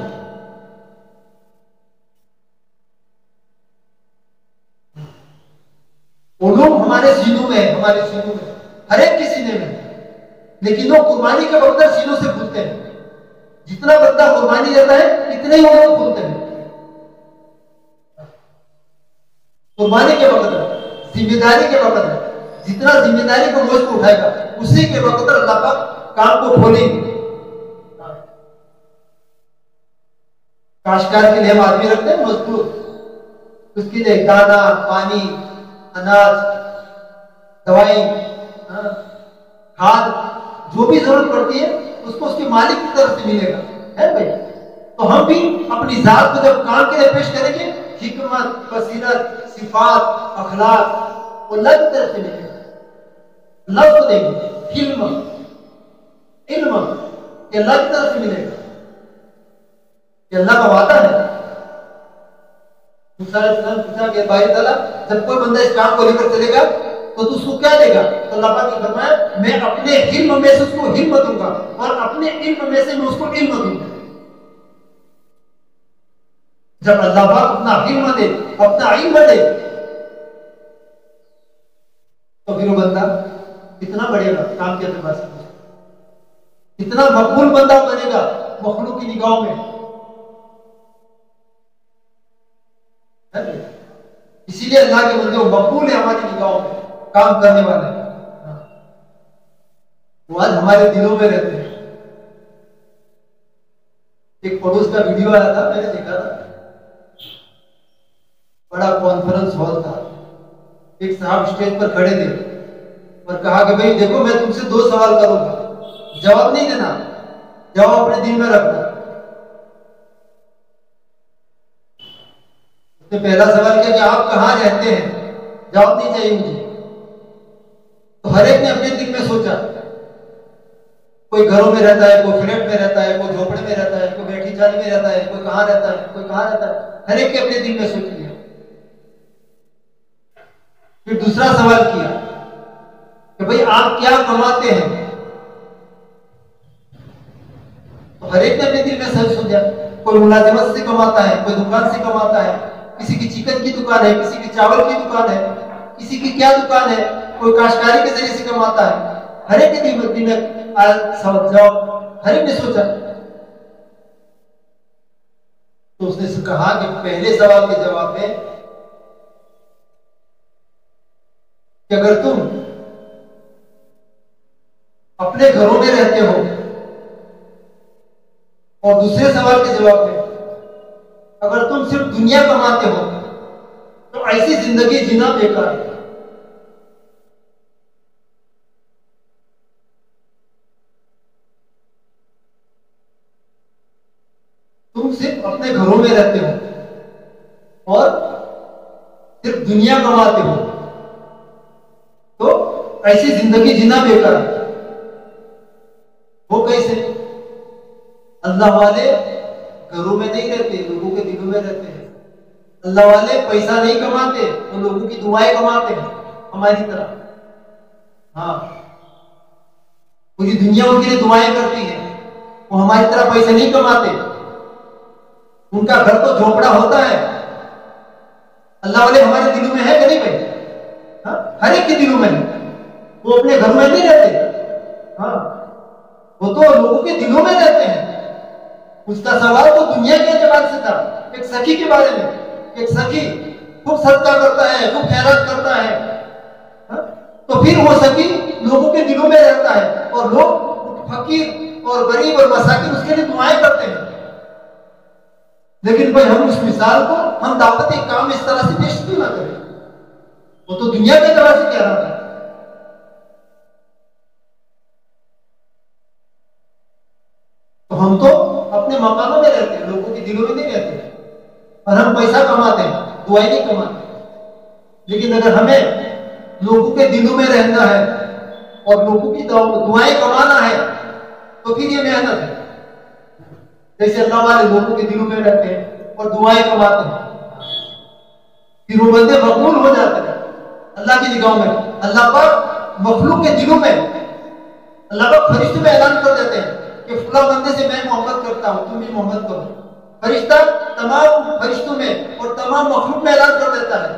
A: उलूम हमारे सीनों में है, हमारे सीनों में, हर एक के सीने में, लेकिन वो कुर्बानी के वक्त सीनों से खुलते हैं। जितना बंदा कुर्बानी देता है इतने ही वो खुलते हैं। कुर्बानी के वक्त, जिम्मेदारी के वक्त, जितना जिम्मेदारी को बोझ को उठाएगा उसी के वक्त अल्लाह पाक काम को खोलेंगे। काश्तकार के लिए हम आदमी रखते हैं मजदूर, उसके लिए दाना, पानी, अनाज, दवाई, खाद, जो भी जरूरत पड़ती है उसको उसके मालिक की तरफ से मिलेगा, है भाई। तो हम भी अपनी जात को जब काम के लिए पेश करेंगे, हिकमत, बसीरत, सिफात, अखलाक वो अल्लाह की तरफ से मिलेगा, अल्लाह को देंगे। इल्म ये अल्लाह की तरफ से मिलेगा, ये अल्लाह का वादा है। पूछा कि भाई ताला जब कोई बंदा इस काम को लेकर चलेगा तो तू उसको क्या देगा? तो अल्लाह पाक ने फरमाया मैं अपने इल्म में से उसको हिल्म दूंगा और अपने इल्म में से मैं उसको इल्म दूंगा। जब अल्लाह पाक अपना इल्म दे, अपना इल्म दे, तो फिर वो बंदा कितना बढ़ेगा काम के एतबार से, कितना मकबूल बंदा बनेगा मखलूक की निगाहों में। इसीलिए अल्लाह के बंदे मकबूल है हमारी निगाहों में, काम करने वाले वो आज हमारे दिलों में रहते हैं। एक पड़ोस का वीडियो आया था, मैंने देखा था, बड़ा कॉन्फ्रेंस हॉल था, एक साहब स्टेज पर खड़े थे और कहा कि भाई देखो मैं तुमसे 2 सवाल करूंगा, जवाब नहीं देना, जवाब अपने दिल में रखना। तो पहला सवाल किया कि आप कहां रहते हैं, जवाब नहीं चाहिए मुझे। तो हर एक ने अपने दिल में सोचा, कोई घरों में रहता है, कोई फ्लैट में रहता है, कोई झोपड़े में रहता है, कोई बैठी जाली में रहता है, कोई कहां रहता है, कोई कहां रहता है, हर एक के अपने दिल में सोच लिया। फिर दूसरा सवाल किया कि भाई आप क्या कमाते हैं, तो हर एक ने अपने दिल में सच सोचा, कोई मुलाजिमत से कमाता है, कोई दुकान से कमाता है, किसी की चिकन की दुकान है, किसी की चावल की दुकान है, किसी की क्या दुकान है, कोई काश्तकारी के जरिए से कमाता है। हर एक के दिल में जवाब हर एक ने सोचा। तो उसने कहा कि पहले सवाल के जवाब में कि अगर तुम अपने घरों में रहते हो, और दूसरे सवाल के जवाब में अगर तुम सिर्फ दुनिया कमाते हो तो ऐसी जिंदगी जीना बेकार है। तुम सिर्फ अपने घरों में रहते हो और सिर्फ दुनिया कमाते हो तो ऐसी जिंदगी जीना बेकार है। वो कैसे? अल्लाह वाले घरों में नहीं रहते, लोगों के दिलों में रहते हैं। अल्लाह वाले पैसा नहीं कमाते, वो लोगों की दुआएं कमाते हैं हमारी तरह। हाँ, पूरी दुनिया उनके लिए दुआएं करती है, वो हमारी तरह पैसे नहीं कमाते। उनका घर तो झोपड़ा होता है। अल्लाह वाले हमारे दिलों में है कि नहीं भाई? हाँ, हर एक के दिलों में है। वो अपने घर में नहीं रहते। हाँ, वो तो लोगों के दिलों में रहते हैं। उसका सवाल तो दुनिया के एतबार से था, एक सखी के बारे में। एक सखी खूब सदका करता है, खूब खैरात करता है। हाँ? तो फिर वो सखी लोगों के दिलों में रहता है और लोग फकीर और गरीब और मसाकिन उसके लिए दुआएं करते हैं। लेकिन भाई हम उस मिसाल को हम दावत एक काम इस तरह से पेश क्यों ना करें? वो तो दुनिया के एतबार से कह रहा था। तो हम तो अपने मकानों में रहते हैं, लोगों के दिलों में नहीं रहते। और हम पैसा कमाते हैं, दुआएं नहीं कमाते। लेकिन अगर हमें लोगों के दिलों में रहना है और लोगों की दुआएं कमाना है तो फिर ये मेहनत है। जैसे अल्लाह वाले लोगों के दिलों में रहते हैं और दुआएं कमाते हैं, फिर वो बंदे मकबूल हो जाते हैं अल्लाह की निगाहों में। अल्लाह पाक मखलूक के दिलों में, अल्लाह पाक फरिश्तों में ऐलान कर देते हैं कि फला बंदे से मैं मोहब्बत करता हूं, तुम भी मोहब्बत करो। फरिश्ता तमाम फरिश्तों में और तमाम मखलूक में ऐलान कर देता है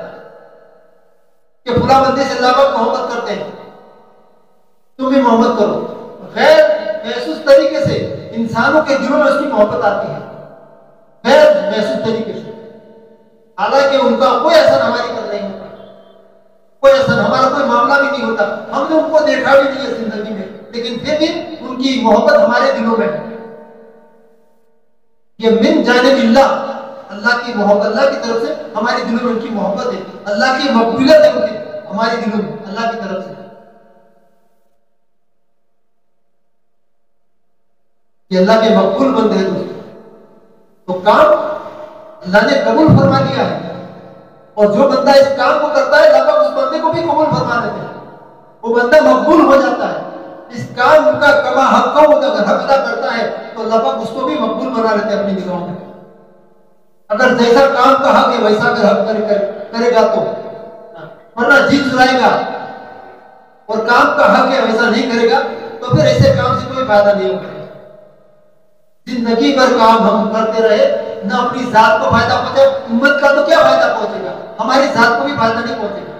A: कि फला बंदे से अल्लाह पाक मोहब्बत करते हैं, तुम भी मोहब्बत करो। गैर महसूस तरीके से इंसानों के दिलों में उसकी मोहब्बत आती है, गैर महसूस तरीके से। हालांकि उनका कोई असर हमारे पर नहीं होता, कोई असर, हमारा कोई मामला भी नहीं होता, हमने उनको देखा भी नहीं है जिंदगी में, लेकिन फिर भी उनकी मोहब्बत हमारे दिलों में है। ये मिन जानिबिल्लाह, अल्लाह की मोहब्बत, अल्लाह की तरफ से हमारे दिलों में उनकी मोहब्बत है। अल्लाह की मकबूलियत है उनकी हमारे दिलों में, अल्लाह की तरफ से। ये अल्लाह के मकबूल बंदे हैं दोस्तों। तो काम अल्लाह ने कबूल फरमा लिया है, और जो बंदा इस काम को करता है अल्लाह उस बंदे को भी कबूल फरमा देते हैं। वो बंदा मकबूल हो जाता है। इस काम का कमा हक अगर हक अदा करता है तो अल्लाह पाक उसको भी मकबूल बना लेते हैं अपनी निगाहों में। अगर जैसा काम का हक है वैसा अगर हक करेगा तो, वरना जी चुराएगा और काम का हक है वैसा नहीं करेगा तो फिर ऐसे काम से कोई फायदा नहीं होगा। जिंदगी भर काम हम करते रहे, ना अपनी जात को फायदा पहुंचे, उम्मत का तो क्या फायदा पहुंचेगा, हमारी जात को भी फायदा नहीं पहुंचेगा।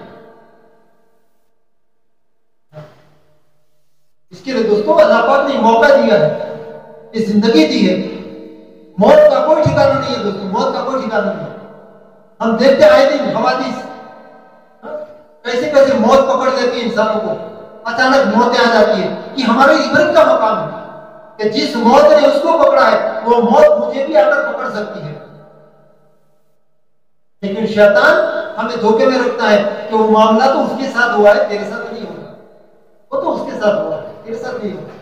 A: इसके लिए दोस्तों अल्लाह पाक ने मौका दिया है, ये जिंदगी दी है। मौत का कोई ठिकाना नहीं है दोस्तों, मौत का कोई ठिकाना नहीं है। हम देखते आए दिन हवादिस, कैसे कैसे मौत पकड़ लेती है इंसानों को, अचानक मौतें आ जाती है। कि हमारे इबरत का मकाम है कि जिस मौत ने उसको पकड़ा है वो मौत मुझे भी आकर पकड़ सकती है। लेकिन शैतान हमें धोखे में रखता है कि वो मामला तो उसके साथ हुआ है, तेरे साथ नहीं होगा, वो तो उसके साथ हुआ है, तेरे साथ नहीं होगा।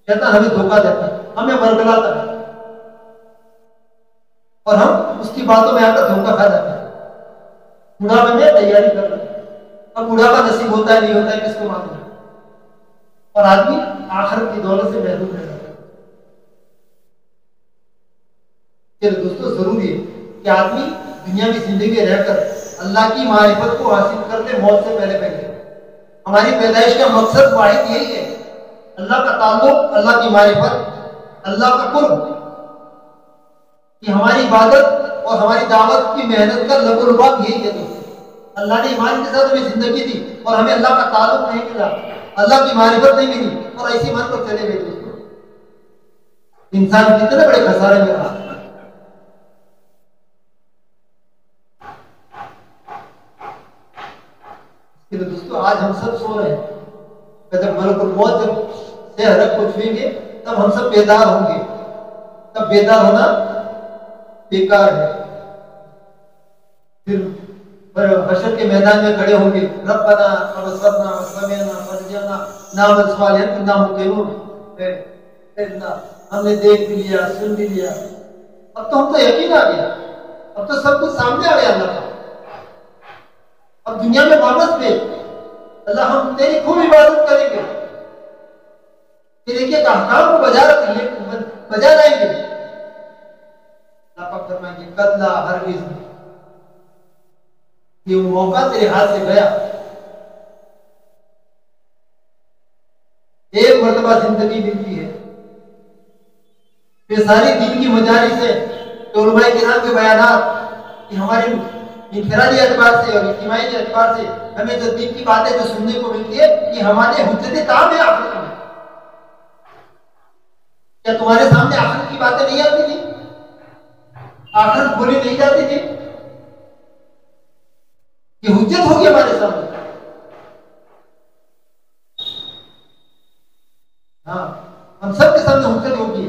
A: शैतान हमें धोखा देता है, हमें बरगलाता है और हम उसकी बातों में आकर धोखा खा जाते हैं। बुढ़ापे में तैयारी कर रहे हैं, अब बुढ़ापा नसीब होता है नहीं होता है किसको मालूम है, और आदमी आखिरत की दौलत से महरूम रह जाता है। चलो दोस्तों, जरूरी है कि आदमी दुनिया की जिंदगी में रहकर अल्लाह की मारिफत को हासिल कर ले मौत से पहले पहले। हमारी पैदाइश का मकसद वाहिद यही है, अल्लाह का ताल्लुक, अल्लाह की मारिफत, अल्लाह का कुर्ब। कि हमारी इबादत और हमारी दावत की मेहनत का लबुलबाब यही है दोस्तों। अल्लाह ने ईमान के साथ हमें जिंदगी दी और हमें अल्लाह का ताल्लुक नहीं मिला, अल्लाह की मारिफत नहीं मिली, और ऐसी मन पर चले गए दोस्तों। इंसान कितने बड़े खसारे में रहा। दोस्तों आज हम सब सो रहे हैं, जब मलकुल मौत जब से हरक को छुएंगे तब हम सब बेदार होंगे। तब बेदार होना बेकार है। फिर हशर के मैदान में खड़े होंगे, रब्बना अबसरना वसमिअना फरजिअना नामल सालिहन इन्ना मुक़िमून। हमने देख भी लिया, सुन भी लिया, अब तो हमको यकीन आ गया, अब तो सब कुछ सामने आ गया अल्लाह का। अब दुनिया में वापस पे अल्लाह हम तेरी खूब इबादत करेंगे, तेरे के अहकाम को बजा लाएंगे। पाक फरमाएंगे कल्ला हरगिज़ नहीं, ये मौका तेरे हाथ से गया। एक मर्तबा जिंदगी मिलती है, फिर सारी दिन की मजालिस से उलमाए किराम के बयानात कि हमारे इनफरादी एतबार से और इज्तिमाई एतबार से हमें जो दिन की बातें जो सुनने को मिलती है कि हमारे हुज्जत ताब है आखिरत में। क्या तुम्हारे सामने आखिरत की बातें नहीं आती थी? आखिरत बोली नहीं जाती थी? ये हुज्जत होगी हमारे सामने। हाँ, हम सबके सामने हुज्जत होगी।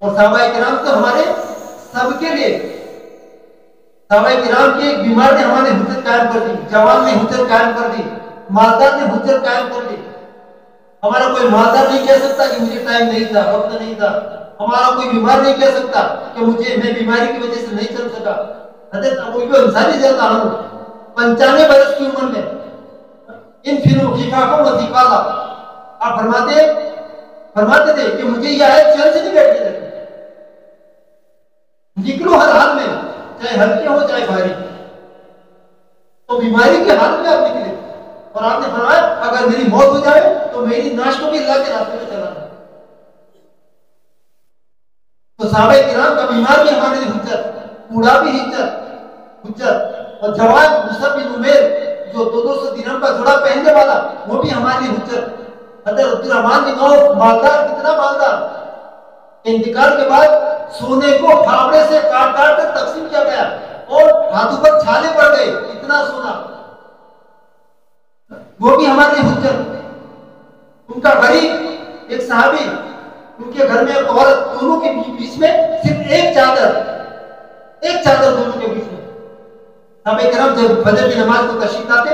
A: और सहाबाए किराम तो हमारे सबके लिए, सहाबाए किराम के एक बीमार ने हमारे हुज्जत कायम कर दी, जवान ने हुज्जत कायम कर दी, मालदार ने हुज्जत कायम कर दी। हमारा कोई मालदार नहीं कह सकता कि मुझे टाइम नहीं था, वक्त नहीं था। हमारा कोई बीमार नहीं कह सकता कि मैं बीमारी की वजह से नहीं चल सका। हजरत अबू अय्यूब अंसारी रज़ियल्लाहु अन्हु 95 बरस की उम्र में इन फिरों खिफाफों व थिकाला आप फरमाते थे कि मुझे यह आयत चैन से नहीं बैठने लगी, निकलो हर हाल में, चाहे हल्के हो चाहे भारी। तो बीमारी के हाल में आप निकले और आपने फरमाया अगर मेरी मौत हो जाए तो मेरी नाश को भी अल्लाह के रास्ते में चलाना। तो सहाबाए किराम का बीमार भी हमारे लिए हुज्जत, बूढ़ा भी हुज्जत, और जवान मुसअब बिन उमैर जो 200 दिरहम का जोड़ा पहनने वाला वो भी हमारे लिए हुज्जत। हज़रत अब्दुर्रहमान बिन औफ मालदार, कितना मालदार, इंतकाल के बाद सोने को फावड़े से काट काट कर तकसीम किया गया और हाथों पर छाले पड़ गए, इतना सोना, वो भी हमारे लिए हुज्जत। उनका गरीब एक सहाबी, उनके घर में एक औरत, दोनों के बीच में सिर्फ एक चादर दोनों के बीच में। सहाबाए किराम जब फजर की नमाज को तशरीफ लाते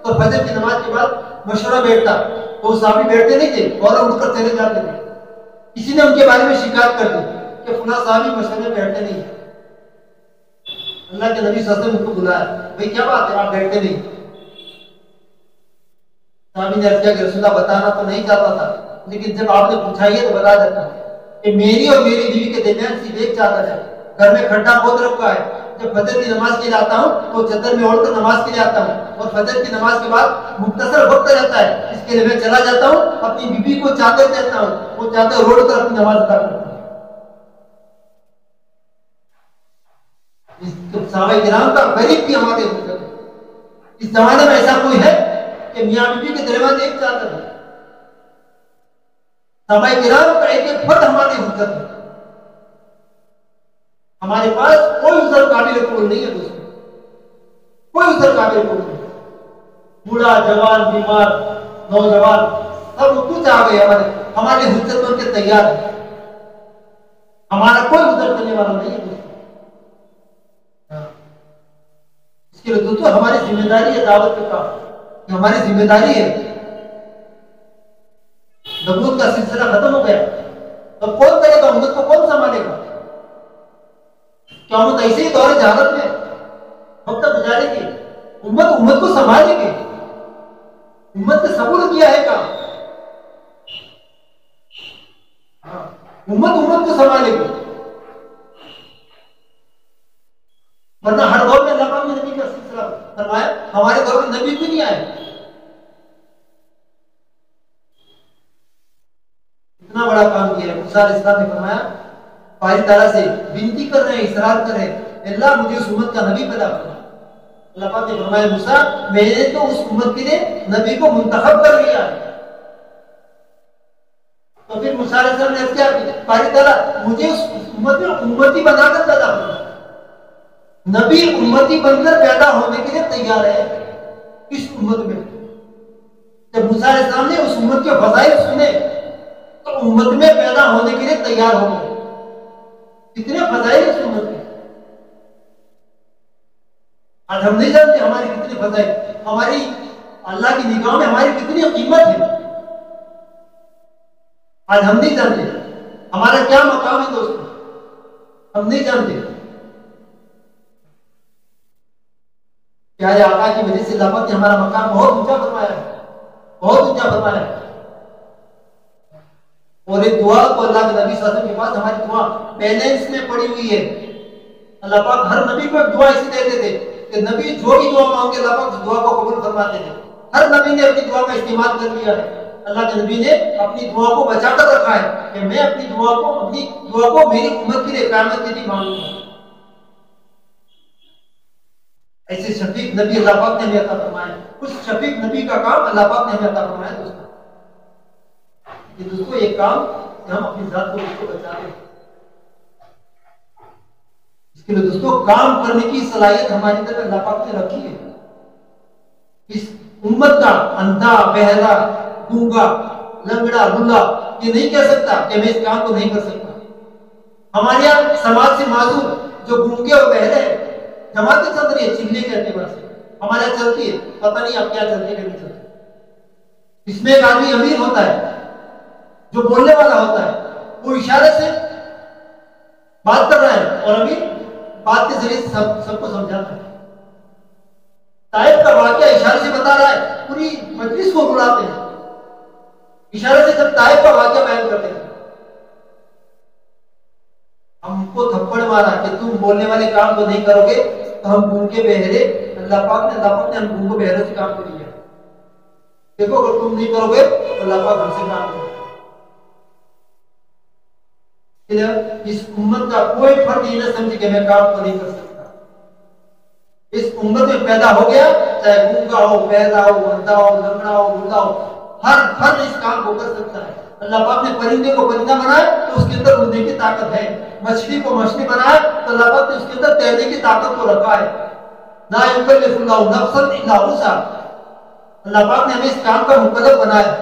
A: तो फजर की नमाज के बाद मशवरा बैठता, तो सहाबी बैठते नहीं थे और उठकर चले जाते थे। किसी ने उनके बारे में शिकायत कर दी कि फुला साहबी मशवरे में बैठते नहीं। अल्लाह के नबी सल्लल्लाहु अलैहि वसल्लम उनको बुलाया, भाई क्या बात है आप बैठते नहीं? साहबी ने अर्ज़ किया कि रसूलुल्लाह बताना तो नहीं चाहता था, लेकिन जब आपने पूछा ही तो बता देता कि मेरी और मेरी बीवी के दरमियान सिर्फ एक चादर है, घर में खड्डा खोद रखा है। जब फजर की नमाज के लिए आता हूँ तो चद्दर में ओढ़कर नमाज के लिए आता हूँ, और फजर की नमाज के बाद मुख्तसर वक्त रहता है, इसके लिए मैं चला जाता हूँ, अपनी बीवी को चादर देता हूँ, वो चादर ओढ़कर अपनी नमाज अदा करता हूँ। सहाबाए किराम का गरीब भी हमारे हुज्जत है। इस जमाने में ऐसा कोई है कि मियां बीवी के दरमियान एक चादर है? सहाबाए किराम का एक एक फर्द हमारे हुज्जत है। हमारे पास कोई उज़र काबिल कबूल नहीं है दोस्तों, कोई उज़र काबिल कबूल नहीं। बूढ़ा, जवान, बीमार, नौजवान सब कुछ आ गए हमारे हुज्जत बन के तैयार है। हमारा कोई उज़र करने वाला नहीं है दोस्तों। इसके लिए दोस्तों हमारी जिम्मेदारी है दावत का काम, हमारी जिम्मेदारी है। नबूवत का सिलसिला खत्म हो गया, तो कौन करेगा? उम्मत को कौन संभालेगा? क्या उम्मत ऐसे ही दौरे जहालत में वक्त गुजारेगी? उम्मत को संभालेगी। उम्मत ने सबूर किया है काम, उम्मत को संभालेगी। वरना हर दौर में अल्लाह ने नबी का सिलसिला फरमाया, हमारे दौर में नबी भी नहीं आए। इतना बड़ा काम किया है। मूसा अलैहिस्सलाम ने फरमाया, बारी ताला से विनती कर रहे हैं, इसरार कर रहे हैं, अल्लाह मुझे उस उम्मत का नबी पैदा करना। अल्लाह पाक ने फरमाया, मूसा मैंने तो उस उम्मत के लिए नबी को मुंतखब कर लिया है। तो फिर मूसा अलैहिस्सलाम ने क्या किया? बारी ताला मुझे उस उम्मत में उम्मती बनाकर पैदा करना। नबी उम्मती बनकर पैदा होने के लिए तैयार है इस उम्मत में। जब मूसा अलैहिस्सलाम ने उस उम्मत के फज़ाइल सुने तो उम्मत में पैदा होने के लिए तैयार हो गए। कितने फज़ाइल इस उम्मत में, आज हम नहीं जानते हमारी कितनी फज़ाइल, हमारी अल्लाह की निगाह में हमारी कितनी कीमत है, आज हम नहीं जानते। हमारा क्या मकाम है दोस्तों, हम नहीं जानते। प्यारे आका की वजह से अल्लाह पाक ने हमारा मकाम बहुत ऊंचा फरमाया है, बहुत ऊंचा फरमाया है। और एक दुआ तो अल्लाह के नबी सल्लल्लाहु अलैहि वसल्लम के पास हमारी दुआ बैलेंस में पड़ी हुई है। अल्लाह पाक हर नबी को एक दुआ ऐसी देते थे कि नबी जो भी दुआ मांगे अल्लाह पाक उस दुआ को कबूल फरमाते थे। हर नबी ने अपनी दुआ का इस्तेमाल कर लिया है। अल्लाह के नबी ने अपनी दुआ को बचा कर रखा है कि मैं अपनी दुआ को मेरी उम्मत के लिए क़यामत के दिन मांगूंगा। ऐसे शफीक नबी अल्लाह पाक ने हमें अता फरमाया। उस शफीक नबी का काम अल्लाह पाक ने हमें अता फरमाया। दोस्तों ये काम कि हम अपनी जात को उसको बचाते हैं। इसके लिए दोस्तों काम करने की सलाहियत हमारी तरफ अल्लाह पाक ने रखी है। इस उम्मत का अंधा, बहरा, गूंगा, लंगड़ा, लुल्ला ये नहीं कह सकता कि मैं इस काम को नहीं कर सकता। हमारे यहाँ समाज से माजूर जो गूंगे और बहरे हैं, जमातें चल रही है, चिल्ले कहते हैं, बस हमारे यहाँ चलती है, पता नहीं अब क्या चलती है, नहीं चलती। इसमें एक आदमी अमीर होता है जो बोलने वाला होता है, वो इशारे से बात कर रहा है और अमीर बात के जरिए सबको समझाता है। ताइफ का वाकया इशारे से बता रहा है, पूरी मजलिस को बुलाते हैं इशारे से। जब ताइफ का वाकया बयान करते हैं, हमको थप्पड़ मारा कि तुम बोलने वाले काम को नहीं करोगे तो हम गूंगे बहरे, अल्लाह पाक ने हम गूंगे बहरे से काम को लिया। देखो अगर तुम नहीं करोगे तो अल्लाह पाक हमसे काम करेगा। इस उम्मत का कोई फर्क ये ना समझे कि मैं काम को नहीं कर सकता। इस उम्मत में पैदा हो गया, चाहे गूंगा हो, बहरा हो, अंधा हो, लंगड़ा हो, लूला हो, हर फर्द इस काम को कर सकता है। अल्लाह पाक ने परिंदे को परिंदा बनाया तो उसके अंदर उड़ने की ताकत है। मछली को मछली बनाया तो अल्लाह पाक ने उसके अंदर तैरने की ताकत को रखा है। ना युकल्लिफुल्लाहु नफ्सन इल्ला वुसअहा। अल्लाह पाक ने हमें इस काम का मुकल्लफ बनाया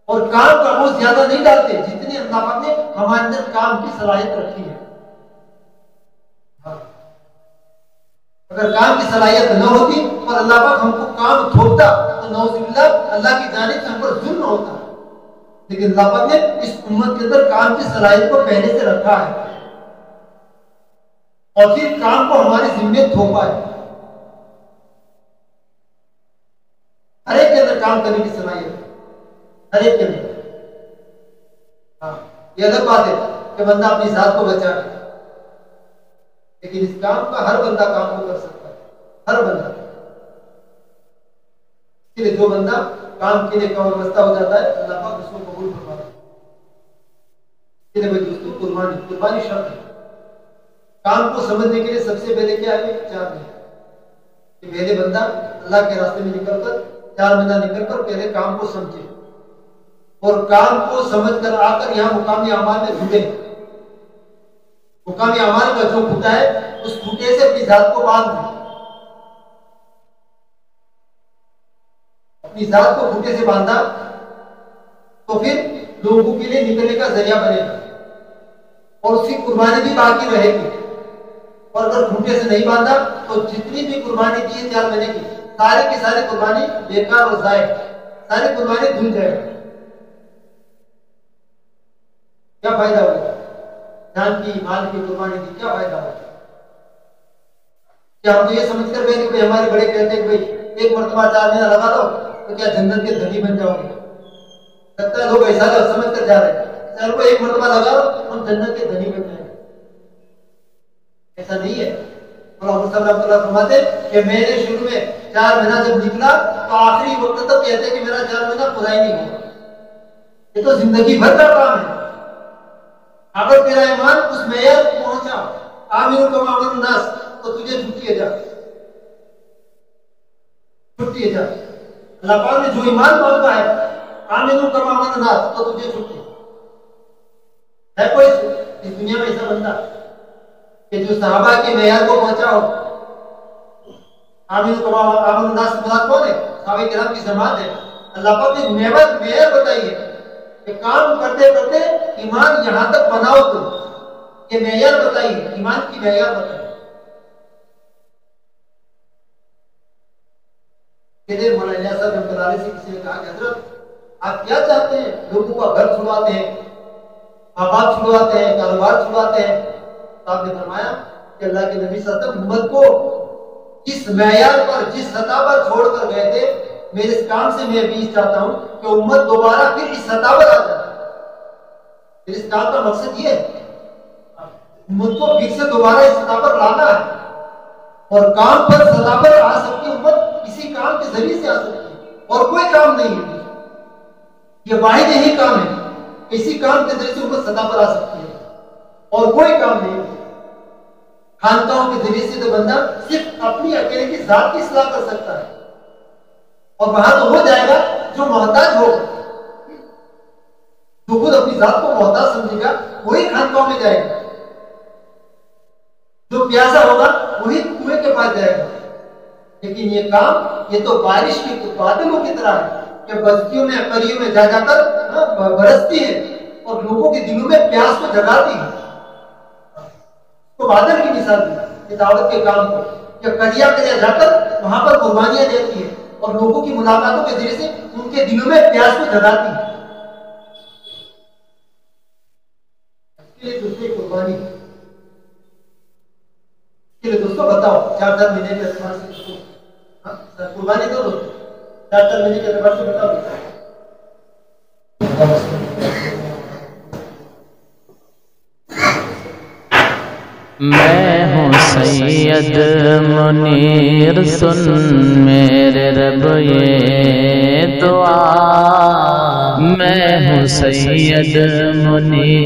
A: और काम का बोझ ज्यादा नहीं डालते जितनी अल्लाह पाक ने हमारे अंदर काम की सलाहियत रखी है। अगर काम की सलाहियत न होती और अल्लाह पाक हमको काम थोपता तो नौजुबिल्लाह अल्लाह की जानिब से हम पर जुल्म होता। लेकिन अल्लाह पाक ने इस उम्मत के अंदर काम की सलाहियत को पहले से रखा है और फिर काम को हमारे जिम्मे थोपा है। हर एक के अंदर काम करने की सलाहियत, हर एक के अंदर। ये अलग बात है कि बंदा अपनी जात को बचा ले, लेकिन इस काम का हर बंदा काम को कर सकता है, हर बंदा। इसलिए जो बंदा काम के लिए कमर बस्ता हो जाता है अल्लाह पाक उसको कबूल फरमाता है। इसलिए भाई दोस्तों कुर्बानी शर्त है। काम को समझने के लिए सबसे पहले क्या है, 4 महीने कि पहले बंदा अल्लाह के रास्ते में निकलकर 4 महीना निकलकर पहले काम को समझे और काम को समझकर आकर यहाँ मुकामी अमाल में जुटे। मुकामी अमाल का जो खूंटा है उस खूंटे से अपनी जात को बांध दे। अपनी जात को खूंटे से बांधा तो फिर लोगों के लिए निकलने का जरिया बनेगा और उसकी कुर्बानी भी बाकी रहेगी। और अगर खूंटे से नहीं बांधा तो जितनी भी कुर्बानी दी है 4 महीने की, सारी की सारी कुर्बानी बेकार और जाए, सारी कुर्बानी धुल जाएगी। क्या फायदा होगा? जान की, माल की कुर्बानी की क्या फायदा होगा? क्या हम तो ये समझ कर गए कि हमारे बड़े कहते हैं भाई 1 मरतबा 4 महीना लगा दो तो क्या जन्नत के धनी बन जाओगे। लगता है लोग ऐसा समझ कर जा रहे हैं, चलो 1 मरतबा लगा दो हम जन्नत के धनी बन जाएंगे। ऐसा नहीं है। फरमाते कि मैंने शुरू में 4 महीना जब निकला तो आखिरी वक्त तक कहते कि मेरा 4 महीना पूरा ही नहीं हुआ। ये तो जिंदगी भर का काम है। अगर तेरा ईमान उस मेयार को पहुंचा आमिर कमा अमन नास तो तुझे छुट्टी है जा, छुट्टी है जा। अल्लाह पाक ने जो ईमान मांगा है आमिर कमा अमन नास तो तुझे छुट्टी है। कोई इस दुनिया में ऐसा बंदा कि जो सहाबा के मेयार को पहुंचा हो? आमिर कमा अमन नास मुराद कौन है? सहाबा किराम की जमात है। अल्लाह पाक ने मेयार बताई है कि काम करते करते ईमान यहां तक बनाओ तुम। ये मेयार बताइए, ईमान की मेयार बताइए। मौलाना साहब से किसी ने कहा कि हजरत आप क्या चाहते हैं? लोगों का घर छुड़वाते हैं, माँ बाप छुड़वाते हैं, कारोबार छुड़वाते हैं। तो आपने फरमाया कि अल्लाह के नबी सल्लल्लाहु अलैहि वसल्लम उम्मत को जिस मेयार पर, जिस सतह पर छोड़कर गए थे मेरे इस काम से मैं भी चाहता हूं कि उम्मत दोबारा फिर इस सतह पर आ जाए। इस काम का मकसद ये है उम्मत को फिर से दोबारा इस सतह पर लाना है, और काम पर सतह पर आ सकती उम्मत इसी काम के जरिए से आ सकती है, और कोई काम नहीं है। ये वाहिद यही काम है, इसी काम के जरिए से उम्मत सतह पर आ सकती है, और कोई काम नहीं है। खानकाहों के जरिए से तो बंदा सिर्फ अपनी अकेले की जात की इस्लाह कर सकता है, और वहां तो हो जाएगा जो मोहताज होगा, जो खुद अपनी जात को मोहताज समझेगा वही खानकाहों में जाएगा, जो प्यासा होगा वही कुएं के पास जाएगा। लेकिन ये काम ये तो बारिश के बादलों की तरह है कि बस्तियों में करियों में जा जाकर बरसती है और लोगों के दिलों में प्यास को जगाती है। तो बादल की मिसाल दी दावत के काम को, या करिया करिया जाकर वहां पर कुर्बानियां देती है और लोगों की मुलाकातों के जरिए से उनके दिलों में प्यास को जगाती है। इसके लिए दूसरी कुर्बानी, इसके लिए दोस्तों बताओ 4-4 महीने के एतबार से कुर्बानी दो दोस्तों, 4-4 महीने के एतबार से बताओ।
C: मैं हूँ सैयद मुनीर, सुन मेरे रब ये दुआ। मैं हूँ सैयद मुनीर।